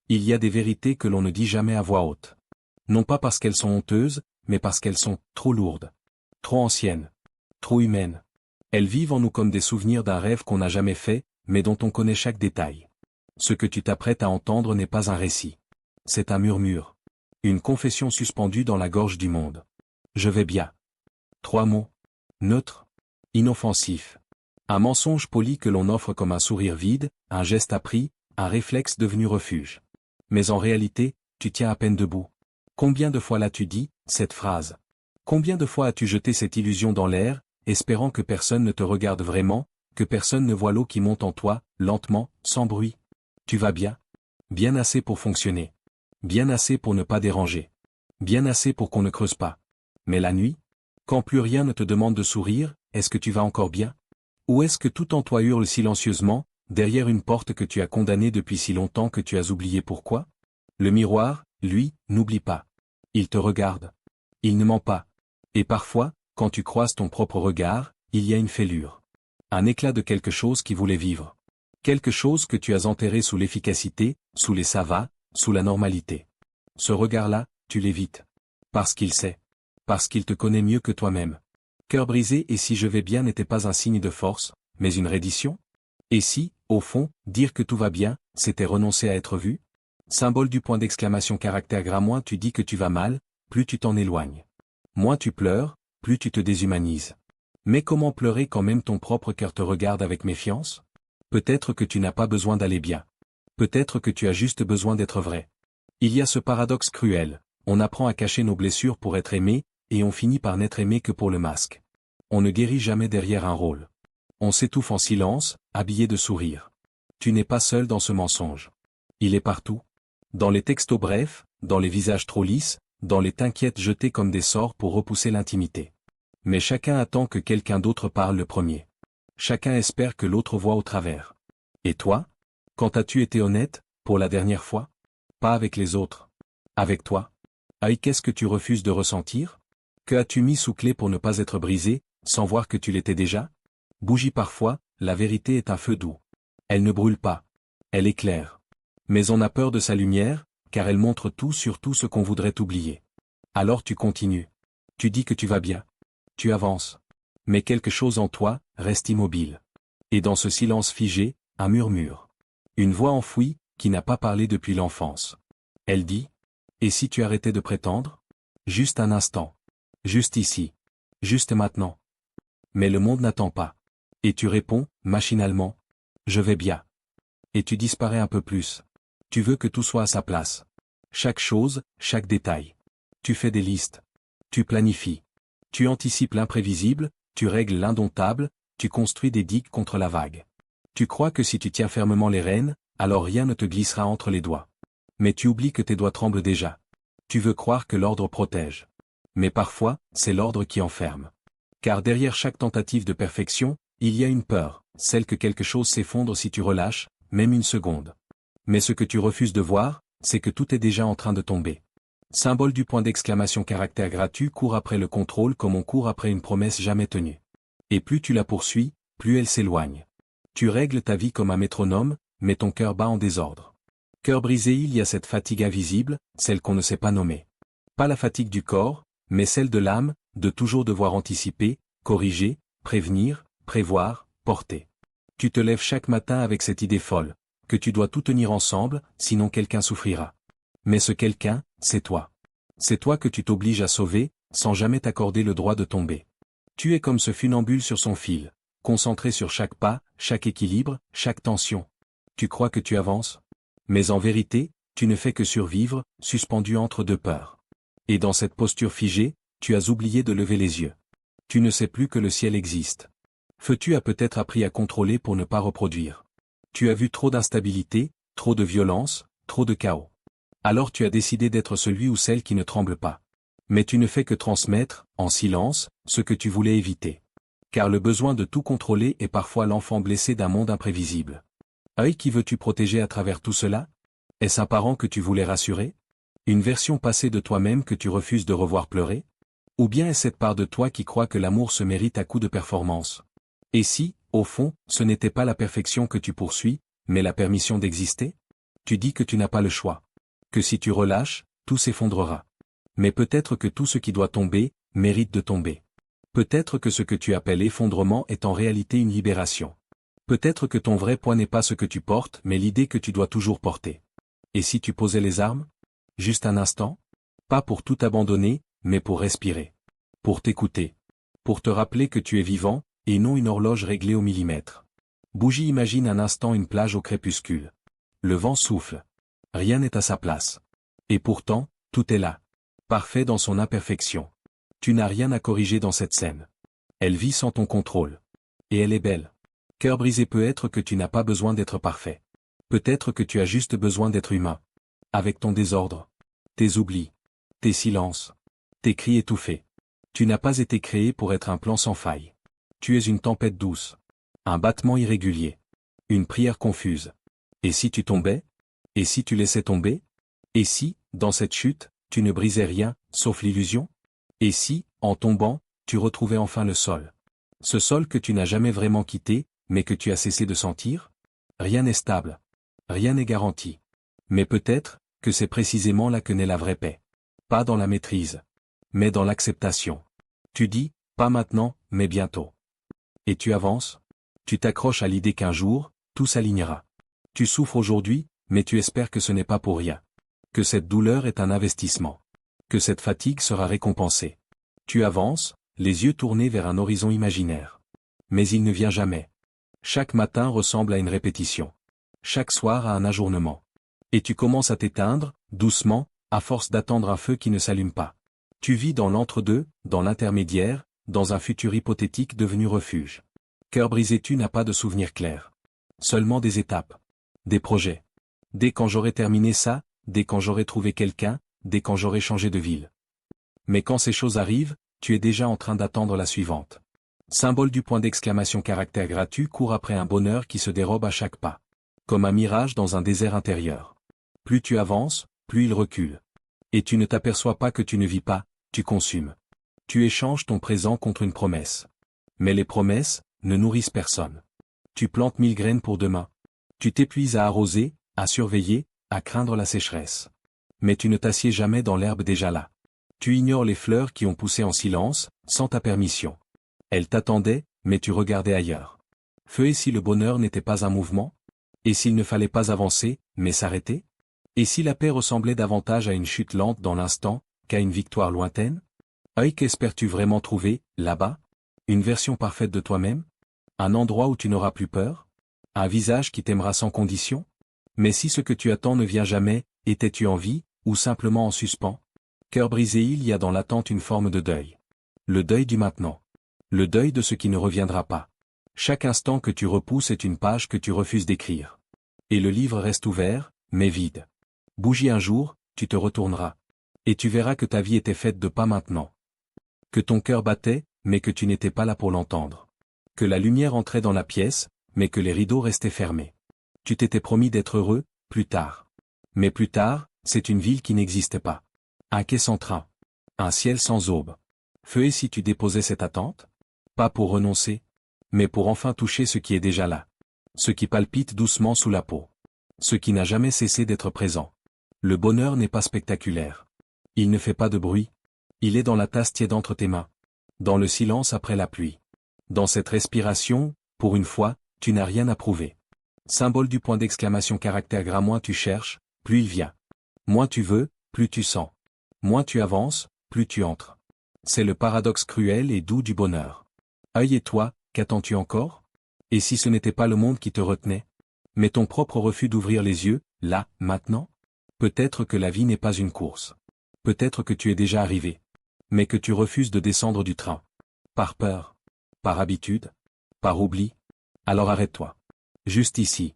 Il y a des vérités que l'on ne dit jamais à voix haute. Non pas parce qu'elles sont honteuses, mais parce qu'elles sont trop lourdes, trop anciennes, trop humaines. Elles vivent en nous comme des souvenirs d'un rêve qu'on n'a jamais fait, mais dont on connaît chaque détail. Ce que tu t'apprêtes à entendre n'est pas un récit. C'est un murmure. Une confession suspendue dans la gorge du monde. Je vais bien. 3 mots. Neutres. Inoffensifs. Un mensonge poli que l'on offre comme un sourire vide, un geste appris, un réflexe devenu refuge. Mais en réalité, tu tiens à peine debout. Combien de fois l'as-tu dit, cette phrase? Combien de fois as-tu jeté cette illusion dans l'air, espérant que personne ne te regarde vraiment, que personne ne voit l'eau qui monte en toi, lentement, sans bruit? Tu vas bien? Bien assez pour fonctionner. Bien assez pour ne pas déranger. Bien assez pour qu'on ne creuse pas. Mais la nuit? Quand plus rien ne te demande de sourire, est-ce que tu vas encore bien? Ou est-ce que tout en toi hurle silencieusement, derrière une porte que tu as condamnée depuis si longtemps que tu as oublié pourquoi? Le miroir, lui, n'oublie pas. Il te regarde. Il ne ment pas. Et parfois, quand tu croises ton propre regard, il y a une fêlure. Un éclat de quelque chose qui voulait vivre. Quelque chose que tu as enterré sous l'efficacité, sous les ça va, sous la normalité. Ce regard-là, tu l'évites. Parce qu'il sait. Parce qu'il te connaît mieux que toi-même. Cœur brisé et si je vais bien n'était pas un signe de force, mais une reddition? Et si, au fond, dire que tout va bien, c'était renoncer à être vu? Symbole du point d'exclamation caractère gras, moins tu dis que tu vas mal, plus tu t'en éloignes. Moins tu pleures, plus tu te déshumanises. Mais comment pleurer quand même ton propre cœur te regarde avec méfiance? Peut-être que tu n'as pas besoin d'aller bien. Peut-être que tu as juste besoin d'être vrai. Il y a ce paradoxe cruel, on apprend à cacher nos blessures pour être aimé, et on finit par n'être aimé que pour le masque. On ne guérit jamais derrière un rôle. On s'étouffe en silence, habillé de sourires. Tu n'es pas seul dans ce mensonge. Il est partout. Dans les textos brefs, dans les visages trop lisses, dans les t'inquiètes jetées comme des sorts pour repousser l'intimité. Mais chacun attend que quelqu'un d'autre parle le premier. Chacun espère que l'autre voie au travers. Et toi? Quand as-tu été honnête, pour la dernière fois? Pas avec les autres. Avec toi? Aïe, qu'est-ce que tu refuses de ressentir? Que as-tu mis sous clé pour ne pas être brisé, sans voir que tu l'étais déjà? Bougie parfois, la vérité est un feu doux. Elle ne brûle pas. Elle éclaire. Mais on a peur de sa lumière, car elle montre tout sur tout ce qu'on voudrait oublier. Alors tu continues. Tu dis que tu vas bien. Tu avances. Mais quelque chose en toi, reste immobile. Et dans ce silence figé, un murmure. Une voix enfouie, qui n'a pas parlé depuis l'enfance. Elle dit: et si tu arrêtais de prétendre? Juste un instant. Juste ici. Juste maintenant. Mais le monde n'attend pas. Et tu réponds, machinalement: je vais bien. Et tu disparais un peu plus. Tu veux que tout soit à sa place. Chaque chose, chaque détail. Tu fais des listes. Tu planifies. Tu anticipes l'imprévisible, tu règles l'indomptable, tu construis des digues contre la vague. Tu crois que si tu tiens fermement les rênes, alors rien ne te glissera entre les doigts. Mais tu oublies que tes doigts tremblent déjà. Tu veux croire que l'ordre protège. Mais parfois, c'est l'ordre qui enferme. Car derrière chaque tentative de perfection, il y a une peur, celle que quelque chose s'effondre si tu relâches, même une seconde. Mais ce que tu refuses de voir, c'est que tout est déjà en train de tomber. Symbole du point d'exclamation caractère gratuit court après le contrôle comme on court après une promesse jamais tenue. Et plus tu la poursuis, plus elle s'éloigne. Tu règles ta vie comme un métronome, mais ton cœur bat en désordre. Cœur brisé, il y a cette fatigue invisible, celle qu'on ne sait pas nommer. Pas la fatigue du corps, mais celle de l'âme, de toujours devoir anticiper, corriger, prévenir, prévoir, porter. Tu te lèves chaque matin avec cette idée folle, que tu dois tout tenir ensemble, sinon quelqu'un souffrira. Mais ce quelqu'un, c'est toi. C'est toi que tu t'obliges à sauver, sans jamais t'accorder le droit de tomber. Tu es comme ce funambule sur son fil, concentré sur chaque pas, chaque équilibre, chaque tension. Tu crois que tu avances? Mais en vérité, tu ne fais que survivre, suspendu entre deux peurs. Et dans cette posture figée, tu as oublié de lever les yeux. Tu ne sais plus que le ciel existe. Tu as peut-être appris à contrôler pour ne pas reproduire. Tu as vu trop d'instabilité, trop de violence, trop de chaos. Alors tu as décidé d'être celui ou celle qui ne tremble pas. Mais tu ne fais que transmettre, en silence, ce que tu voulais éviter. Car le besoin de tout contrôler est parfois l'enfant blessé d'un monde imprévisible. Œil, qui veux-tu protéger à travers tout cela? Est-ce un parent que tu voulais rassurer? Une version passée de toi-même que tu refuses de revoir pleurer? Ou bien est-ce cette part de toi qui croit que l'amour se mérite à coup de performance? Et si, au fond, ce n'était pas la perfection que tu poursuis, mais la permission d'exister? Tu dis que tu n'as pas le choix. Que si tu relâches, tout s'effondrera. Mais peut-être que tout ce qui doit tomber, mérite de tomber. Peut-être que ce que tu appelles effondrement est en réalité une libération. Peut-être que ton vrai poids n'est pas ce que tu portes mais l'idée que tu dois toujours porter. Et si tu posais les armes? Juste un instant? Pas pour tout abandonner, mais pour respirer. Pour t'écouter. Pour te rappeler que tu es vivant, et non une horloge réglée au millimètre. Bougie imagine un instant une plage au crépuscule. Le vent souffle. Rien n'est à sa place. Et pourtant, tout est là. Parfait dans son imperfection. Tu n'as rien à corriger dans cette scène. Elle vit sans ton contrôle. Et elle est belle. Cœur brisé peut être que tu n'as pas besoin d'être parfait. Peut-être que tu as juste besoin d'être humain. Avec ton désordre. Tes oublis. Tes silences. Tes cris étouffés. Tu n'as pas été créé pour être un plan sans faille. Tu es une tempête douce. Un battement irrégulier. Une prière confuse. Et si tu tombais? Et si tu laissais tomber? Et si, dans cette chute, tu ne brisais rien, sauf l'illusion? Et si, en tombant, tu retrouvais enfin le sol? Ce sol que tu n'as jamais vraiment quitté, mais que tu as cessé de sentir? Rien n'est stable. Rien n'est garanti. Mais peut-être, que c'est précisément là que naît la vraie paix. Pas dans la maîtrise. Mais dans l'acceptation. Tu dis, pas maintenant, mais bientôt. Et tu avances? Tu t'accroches à l'idée qu'un jour, tout s'alignera. Tu souffres aujourd'hui, mais tu espères que ce n'est pas pour rien. Que cette douleur est un investissement. Que cette fatigue sera récompensée. Tu avances, les yeux tournés vers un horizon imaginaire. Mais il ne vient jamais. Chaque matin ressemble à une répétition. Chaque soir à un ajournement. Et tu commences à t'éteindre, doucement, à force d'attendre un feu qui ne s'allume pas. Tu vis dans l'entre-deux, dans l'intermédiaire, dans un futur hypothétique devenu refuge. Cœur brisé, tu n'as pas de souvenirs clairs. Seulement des étapes. Des projets. Dès quand j'aurai terminé ça, dès quand j'aurai trouvé quelqu'un, dès quand j'aurai changé de ville. Mais quand ces choses arrivent, tu es déjà en train d'attendre la suivante. Symbole du point d'exclamation caractère gratuit court après un bonheur qui se dérobe à chaque pas. Comme un mirage dans un désert intérieur. Plus tu avances, plus il recule. Et tu ne t'aperçois pas que tu ne vis pas, tu consumes. Tu échanges ton présent contre une promesse. Mais les promesses, ne nourrissent personne. Tu plantes 1000 graines pour demain. Tu t'épuises à arroser, à surveiller, à craindre la sécheresse. Mais tu ne t'assieds jamais dans l'herbe déjà là. Tu ignores les fleurs qui ont poussé en silence, sans ta permission. Elles t'attendaient, mais tu regardais ailleurs. Feu, et si le bonheur n'était pas un mouvement? Et s'il ne fallait pas avancer, mais s'arrêter? Et si la paix ressemblait davantage à une chute lente dans l'instant, qu'à une victoire lointaine? Œil, qu'espères-tu vraiment trouver, là-bas? Une version parfaite de toi-même? Un endroit où tu n'auras plus peur? Un visage qui t'aimera sans condition? Mais si ce que tu attends ne vient jamais, étais-tu en vie, ou simplement en suspens? Cœur brisé, il y a dans l'attente une forme de deuil. Le deuil du maintenant. Le deuil de ce qui ne reviendra pas. Chaque instant que tu repousses est une page que tu refuses d'écrire. Et le livre reste ouvert, mais vide. Bougie, un jour, tu te retourneras. Et tu verras que ta vie était faite de pas maintenant. Que ton cœur battait, mais que tu n'étais pas là pour l'entendre. Que la lumière entrait dans la pièce, mais que les rideaux restaient fermés. Tu t'étais promis d'être heureux, plus tard. Mais plus tard, c'est une ville qui n'existe pas. Un quai sans train. Un ciel sans aube. Feu, et si tu déposais cette attente? Pas pour renoncer, mais pour enfin toucher ce qui est déjà là. Ce qui palpite doucement sous la peau. Ce qui n'a jamais cessé d'être présent. Le bonheur n'est pas spectaculaire. Il ne fait pas de bruit. Il est dans la tasse tiède entre tes mains. Dans le silence après la pluie. Dans cette respiration, pour une fois, tu n'as rien à prouver. Symbole du point d'exclamation caractère gras, moins tu cherches, plus il vient. Moins tu veux, plus tu sens. Moins tu avances, plus tu entres. C'est le paradoxe cruel et doux du bonheur. Œil, et toi, qu'attends-tu encore? Et si ce n'était pas le monde qui te retenait? Mais ton propre refus d'ouvrir les yeux, là, maintenant? Peut-être que la vie n'est pas une course. Peut-être que tu es déjà arrivé. Mais que tu refuses de descendre du train. Par peur. Par habitude. Par oubli. Alors arrête-toi. Juste ici.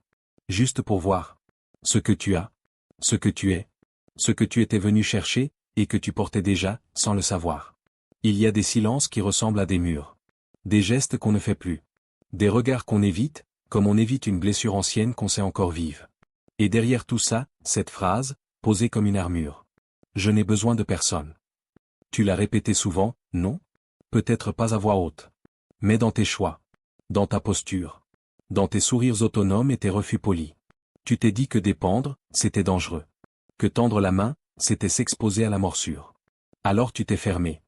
Juste pour voir. Ce que tu as. Ce que tu es. Ce que tu étais venu chercher, et que tu portais déjà, sans le savoir. Il y a des silences qui ressemblent à des murs. Des gestes qu'on ne fait plus. Des regards qu'on évite, comme on évite une blessure ancienne qu'on sait encore vive. Et derrière tout ça, cette phrase, posée comme une armure. Je n'ai besoin de personne. Tu l'as répété souvent, non? Peut-être pas à voix haute. Mais dans tes choix. Dans ta posture. Dans tes sourires autonomes et tes refus polis. Tu t'es dit que dépendre, c'était dangereux. Que tendre la main, c'était s'exposer à la morsure. Alors tu t'es fermé.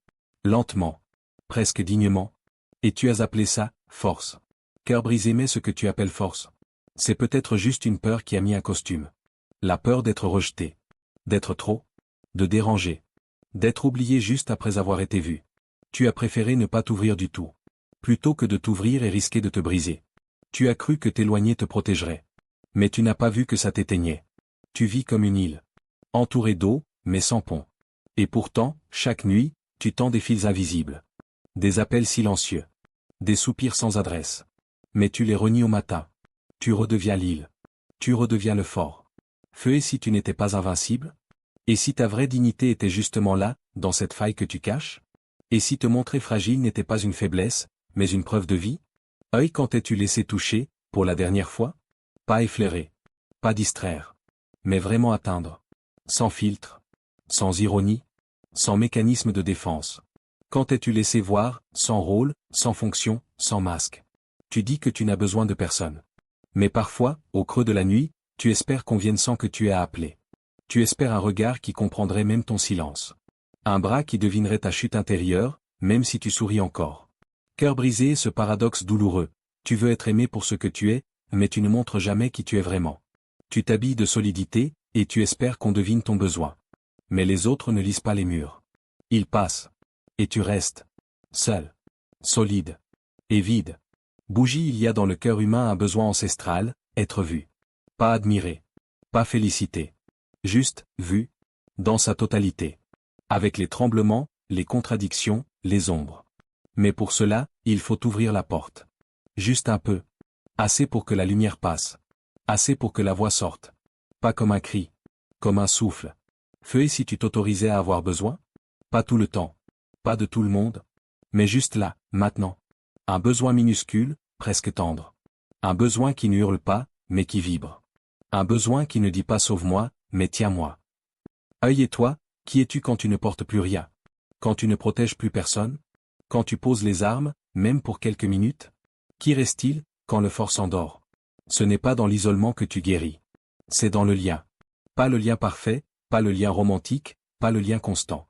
Lentement. Presque dignement. Et tu as appelé ça, force. Cœur brisé, mais ce que tu appelles force. C'est peut-être juste une peur qui a mis un costume. La peur d'être rejeté. D'être trop. De déranger. D'être oublié juste après avoir été vu. Tu as préféré ne pas t'ouvrir du tout. Plutôt que de t'ouvrir et risquer de te briser. Tu as cru que t'éloigner te protégerait. Mais tu n'as pas vu que ça t'éteignait. Tu vis comme une île. Entourée d'eau, mais sans pont. Et pourtant, chaque nuit, tu tends des fils invisibles. Des appels silencieux. Des soupirs sans adresse. Mais tu les renies au matin. Tu redeviens l'île. Tu redeviens le fort. Feu, et si tu n'étais pas invincible? Et si ta vraie dignité était justement là, dans cette faille que tu caches? Et si te montrer fragile n'était pas une faiblesse, mais une preuve de vie? Œil, quand t'es-tu laissé toucher, pour la dernière fois? Pas effleurer. Pas distraire. Mais vraiment atteindre. Sans filtre. Sans ironie. Sans mécanisme de défense. Quand t'es-tu laissé voir, sans rôle, sans fonction, sans masque? Tu dis que tu n'as besoin de personne. Mais parfois, au creux de la nuit, tu espères qu'on vienne sans que tu aies à appeler. Tu espères un regard qui comprendrait même ton silence. Un bras qui devinerait ta chute intérieure, même si tu souris encore. Cœur brisé, ce paradoxe douloureux. Tu veux être aimé pour ce que tu es, mais tu ne montres jamais qui tu es vraiment. Tu t'habilles de solidité, et tu espères qu'on devine ton besoin. Mais les autres ne lisent pas les murs. Ils passent. Et tu restes. Seul. Solide. Et vide. Bougie, il y a dans le cœur humain un besoin ancestral, être vu. Pas admiré. Pas félicité. Juste, vu. Dans sa totalité. Avec les tremblements, les contradictions, les ombres. Mais pour cela, il faut ouvrir la porte. Juste un peu. Assez pour que la lumière passe. Assez pour que la voix sorte. Pas comme un cri. Comme un souffle. Feu, et si tu t'autorisais à avoir besoin? Pas tout le temps. Pas de tout le monde. Mais juste là, maintenant. Un besoin minuscule, presque tendre. Un besoin qui ne hurle pas, mais qui vibre. Un besoin qui ne dit pas sauve-moi, mais tiens-moi. Œil, et toi, qui es-tu quand tu ne portes plus rien? Quand tu ne protèges plus personne? Quand tu poses les armes, même pour quelques minutes? Qui reste-t-il, quand le fort s'endort? Ce n'est pas dans l'isolement que tu guéris. C'est dans le lien. Pas le lien parfait, pas le lien romantique, pas le lien constant.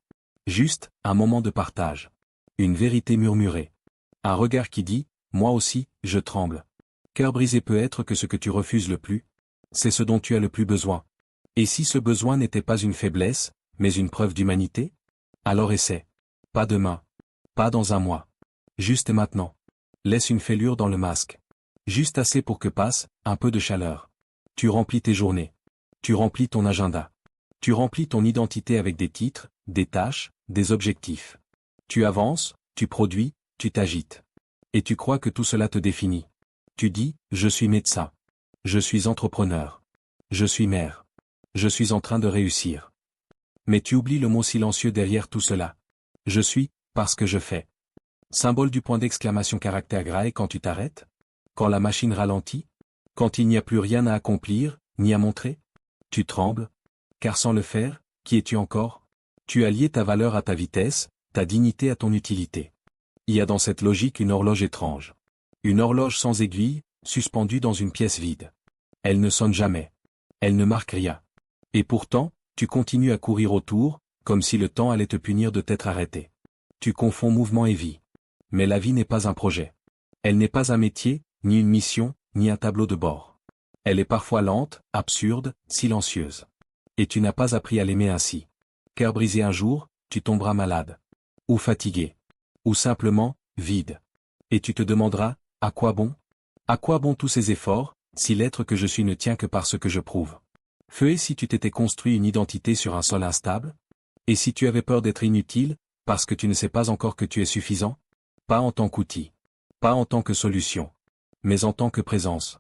Juste, un moment de partage. Une vérité murmurée. Un regard qui dit, moi aussi, je tremble. Cœur brisé peut être que ce que tu refuses le plus, c'est ce dont tu as le plus besoin. Et si ce besoin n'était pas une faiblesse, mais une preuve d'humanité? Alors essaie. Pas demain. Pas dans un mois. Juste maintenant. Laisse une fêlure dans le masque. Juste assez pour que passe, un peu de chaleur. Tu remplis tes journées. Tu remplis ton agenda. Tu remplis ton identité avec des titres, des tâches, des objectifs. Tu avances, tu produis, tu t'agites. Et tu crois que tout cela te définit. Tu dis, je suis médecin. Je suis entrepreneur. Je suis mère. Je suis en train de réussir. Mais tu oublies le mot silencieux derrière tout cela. Je suis, parce que je fais. Symbole du point d'exclamation caractère gras, et quand tu t'arrêtes? Quand la machine ralentit? Quand il n'y a plus rien à accomplir, ni à montrer? Tu trembles? Car sans le faire, qui es-tu encore? Tu as lié ta valeur à ta vitesse, ta dignité à ton utilité. Il y a dans cette logique une horloge étrange. Une horloge sans aiguille, suspendue dans une pièce vide. Elle ne sonne jamais. Elle ne marque rien. Et pourtant, tu continues à courir autour, comme si le temps allait te punir de t'être arrêté. Tu confonds mouvement et vie. Mais la vie n'est pas un projet. Elle n'est pas un métier, ni une mission, ni un tableau de bord. Elle est parfois lente, absurde, silencieuse. Et tu n'as pas appris à l'aimer ainsi. Cœur brisé un jour, tu tomberas malade. Ou fatigué. Ou simplement, vide. Et tu te demanderas, à quoi bon? À quoi bon tous ces efforts, si l'être que je suis ne tient que par ce que je prouve? Feu, et si tu t'étais construit une identité sur un sol instable? Et si tu avais peur d'être inutile, parce que tu ne sais pas encore que tu es suffisant? Pas en tant qu'outil. Pas en tant que solution. Mais en tant que présence.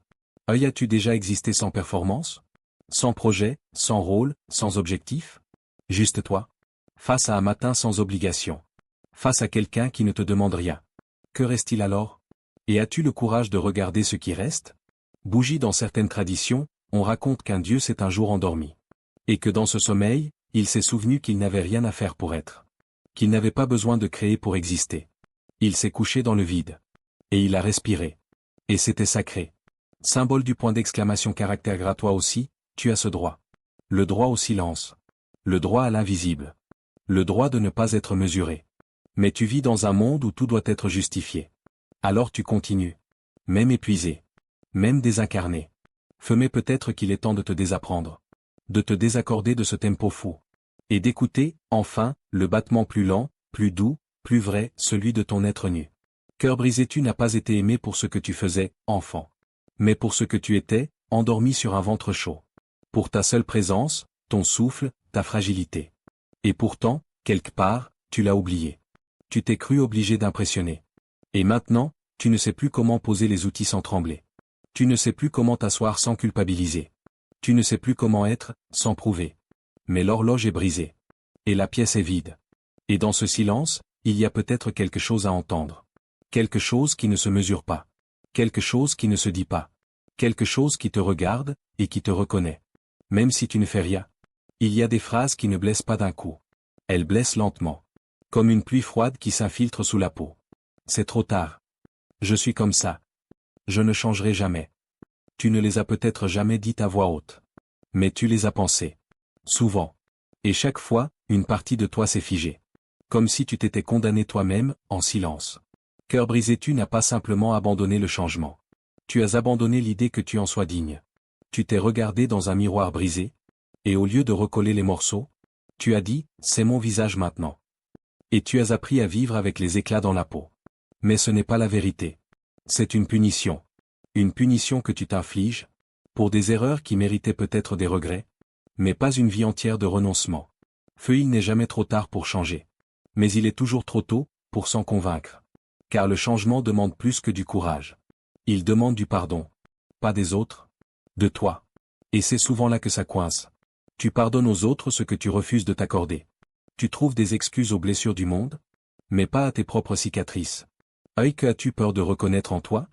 Œil, as-tu déjà existé sans performance? Sans projet, sans rôle, sans objectif? Juste toi? Face à un matin sans obligation. Face à quelqu'un qui ne te demande rien. Que reste-t-il alors? Et as-tu le courage de regarder ce qui reste? Bougie, dans certaines traditions, on raconte qu'un dieu s'est un jour endormi. Et que dans ce sommeil, il s'est souvenu qu'il n'avait rien à faire pour être. Qu'il n'avait pas besoin de créer pour exister. Il s'est couché dans le vide. Et il a respiré. Et c'était sacré. Symbole du point d'exclamation caractère gras, toi aussi, tu as ce droit. Le droit au silence. Le droit à l'invisible. Le droit de ne pas être mesuré. Mais tu vis dans un monde où tout doit être justifié. Alors tu continues. Même épuisé. Même désincarné. Mais peut-être qu'il est temps de te désapprendre. De te désaccorder de ce tempo fou. Et d'écouter, enfin, le battement plus lent, plus doux, plus vrai, celui de ton être nu. Cœur brisé, tu n'as pas été aimé pour ce que tu faisais, enfant. Mais pour ce que tu étais, endormi sur un ventre chaud. Pour ta seule présence, ton souffle, ta fragilité. Et pourtant, quelque part, tu l'as oublié. Tu t'es cru obligé d'impressionner. Et maintenant, tu ne sais plus comment poser les outils sans trembler. Tu ne sais plus comment t'asseoir sans culpabiliser. Tu ne sais plus comment être, sans prouver. Mais l'horloge est brisée. Et la pièce est vide. Et dans ce silence, il y a peut-être quelque chose à entendre. Quelque chose qui ne se mesure pas. Quelque chose qui ne se dit pas. Quelque chose qui te regarde, et qui te reconnaît. Même si tu ne fais rien. Il y a des phrases qui ne blessent pas d'un coup. Elles blessent lentement. Comme une pluie froide qui s'infiltre sous la peau. C'est trop tard. Je suis comme ça. Je ne changerai jamais. Tu ne les as peut-être jamais dites à voix haute. Mais tu les as pensées. Souvent. Et chaque fois, une partie de toi s'est figée. Comme si tu t'étais condamné toi-même, en silence. Cœur brisé, tu n'as pas simplement abandonné le changement. Tu as abandonné l'idée que tu en sois digne. Tu t'es regardé dans un miroir brisé. Et au lieu de recoller les morceaux, tu as dit, c'est mon visage maintenant. Et tu as appris à vivre avec les éclats dans la peau. Mais ce n'est pas la vérité. C'est une punition. Une punition que tu t'infliges, pour des erreurs qui méritaient peut-être des regrets, mais pas une vie entière de renoncement. Il n'est jamais trop tard pour changer. Mais il est toujours trop tôt, pour s'en convaincre. Car le changement demande plus que du courage. Il demande du pardon. Pas des autres. De toi. Et c'est souvent là que ça coince. Tu pardonnes aux autres ce que tu refuses de t'accorder. Tu trouves des excuses aux blessures du monde, mais pas à tes propres cicatrices. Que as-tu peur de reconnaître en toi?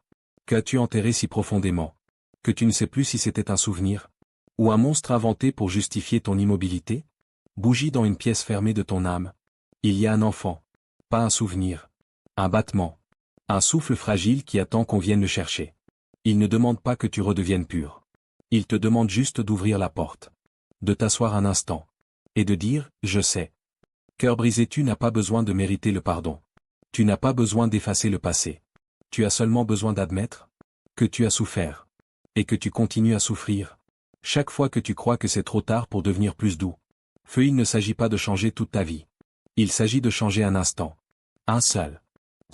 Qu'as-tu enterré si profondément? Que tu ne sais plus si c'était un souvenir? Ou un monstre inventé pour justifier ton immobilité? Bougie dans une pièce fermée de ton âme. Il y a un enfant. Pas un souvenir. Un battement. Un souffle fragile qui attend qu'on vienne le chercher. Il ne demande pas que tu redeviennes pur. Il te demande juste d'ouvrir la porte. De t'asseoir un instant. Et de dire, je sais. Cœur brisé, tu n'as pas besoin de mériter le pardon. Tu n'as pas besoin d'effacer le passé. Tu as seulement besoin d'admettre que tu as souffert. Et que tu continues à souffrir. Chaque fois que tu crois que c'est trop tard pour devenir plus doux. Il ne s'agit pas de changer toute ta vie. Il s'agit de changer un instant. Un seul.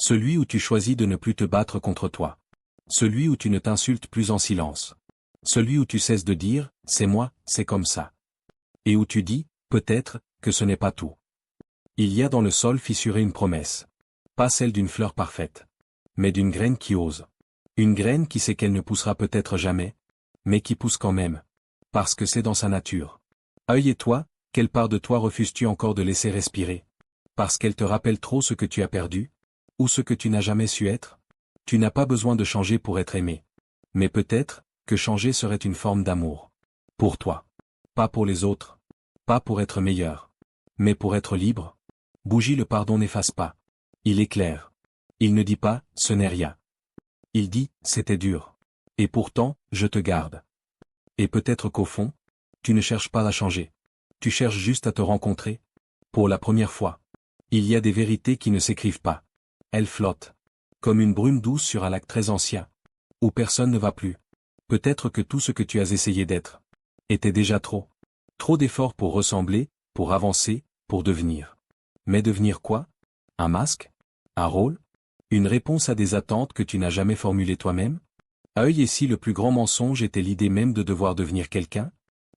Celui où tu choisis de ne plus te battre contre toi. Celui où tu ne t'insultes plus en silence. Celui où tu cesses de dire, c'est moi, c'est comme ça. Et où tu dis, peut-être, que ce n'est pas tout. Il y a dans le sol fissuré une promesse. Pas celle d'une fleur parfaite. Mais d'une graine qui ose. Une graine qui sait qu'elle ne poussera peut-être jamais, mais qui pousse quand même. Parce que c'est dans sa nature. Et toi, quelle part de toi refuses-tu encore de laisser respirer? Parce qu'elle te rappelle trop ce que tu as perdu? Ou ce que tu n'as jamais su être? Tu n'as pas besoin de changer pour être aimé. Mais peut-être, que changer serait une forme d'amour. Pour toi. Pas pour les autres. Pas pour être meilleur. Mais pour être libre. Bougie, le pardon n'efface pas. Il éclaire. Il ne dit pas, ce n'est rien. Il dit, c'était dur. Et pourtant, je te garde. Et peut-être qu'au fond, tu ne cherches pas à changer. Tu cherches juste à te rencontrer. Pour la première fois. Il y a des vérités qui ne s'écrivent pas. Elles flottent. Comme une brume douce sur un lac très ancien. Où personne ne va plus. Peut-être que tout ce que tu as essayé d'être était déjà trop. Trop d'efforts pour ressembler, pour avancer, pour devenir. Mais devenir quoi? Un masque? Un rôle? Une réponse à des attentes que tu n'as jamais formulées toi-même? Et si le plus grand mensonge était l'idée même de devoir devenir quelqu'un?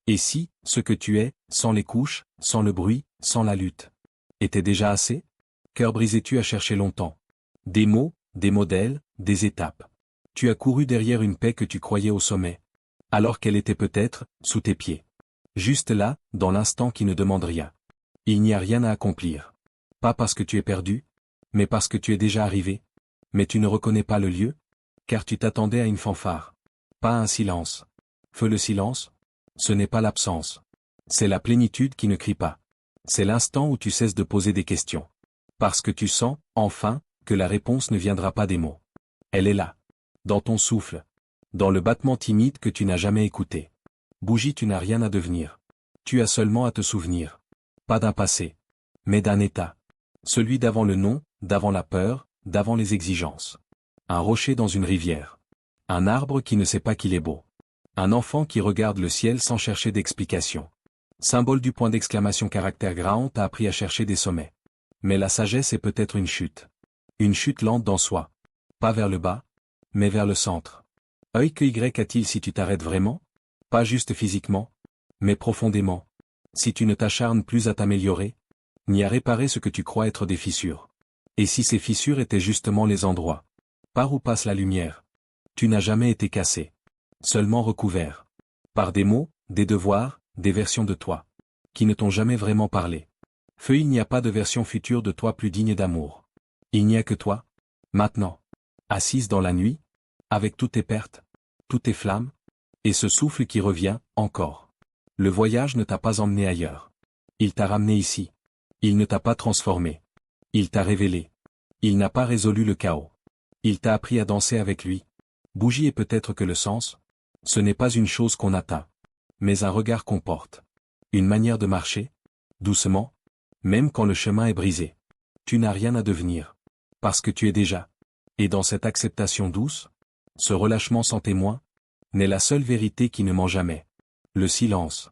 Et si, ce que tu es, sans les couches, sans le bruit, sans la lutte, était déjà assez? Cœur brisé, tu as cherché longtemps. Des mots, des modèles, des étapes. Tu as couru derrière une paix que tu croyais au sommet. Alors qu'elle était peut-être, sous tes pieds. Juste là, dans l'instant qui ne demande rien. Il n'y a rien à accomplir. Pas parce que tu es perdu, mais parce que tu es déjà arrivé. Mais tu ne reconnais pas le lieu, car tu t'attendais à une fanfare. Pas à un silence. Le silence, ce n'est pas l'absence. C'est la plénitude qui ne crie pas. C'est l'instant où tu cesses de poser des questions. Parce que tu sens, enfin, que la réponse ne viendra pas des mots. Elle est là. Dans ton souffle. Dans le battement timide que tu n'as jamais écouté. Bougie, tu n'as rien à devenir. Tu as seulement à te souvenir. Pas d'un passé. Mais d'un état. Celui d'avant le non, d'avant la peur, d'avant les exigences. Un rocher dans une rivière. Un arbre qui ne sait pas qu'il est beau. Un enfant qui regarde le ciel sans chercher d'explication. Symbole du point d'exclamation caractère Graon t'a appris à chercher des sommets. Mais la sagesse est peut-être une chute. Une chute lente dans soi. Pas vers le bas, mais vers le centre. Œil que Y a-t-il si tu t'arrêtes vraiment? Pas juste physiquement, mais profondément. Si tu ne t'acharnes plus à t'améliorer, ni à réparer ce que tu crois être des fissures. Et si ces fissures étaient justement les endroits par où passe la lumière? Tu n'as jamais été cassé. Seulement recouvert. Par des mots, des devoirs, des versions de toi. Qui ne t'ont jamais vraiment parlé. Feu, il n'y a pas de version future de toi plus digne d'amour. Il n'y a que toi. Maintenant. Assise dans la nuit. Avec toutes tes pertes. Toutes tes flammes. Et ce souffle qui revient, encore. Le voyage ne t'a pas emmené ailleurs. Il t'a ramené ici. Il ne t'a pas transformé. Il t'a révélé. Il n'a pas résolu le chaos. Il t'a appris à danser avec lui. Bougie est peut-être que le sens. Ce n'est pas une chose qu'on atteint. Mais un regard qu'on porte. Une manière de marcher. Doucement. Même quand le chemin est brisé. Tu n'as rien à devenir. Parce que tu es déjà. Et dans cette acceptation douce, ce relâchement sans témoin, n'est la seule vérité qui ne ment jamais. Le silence.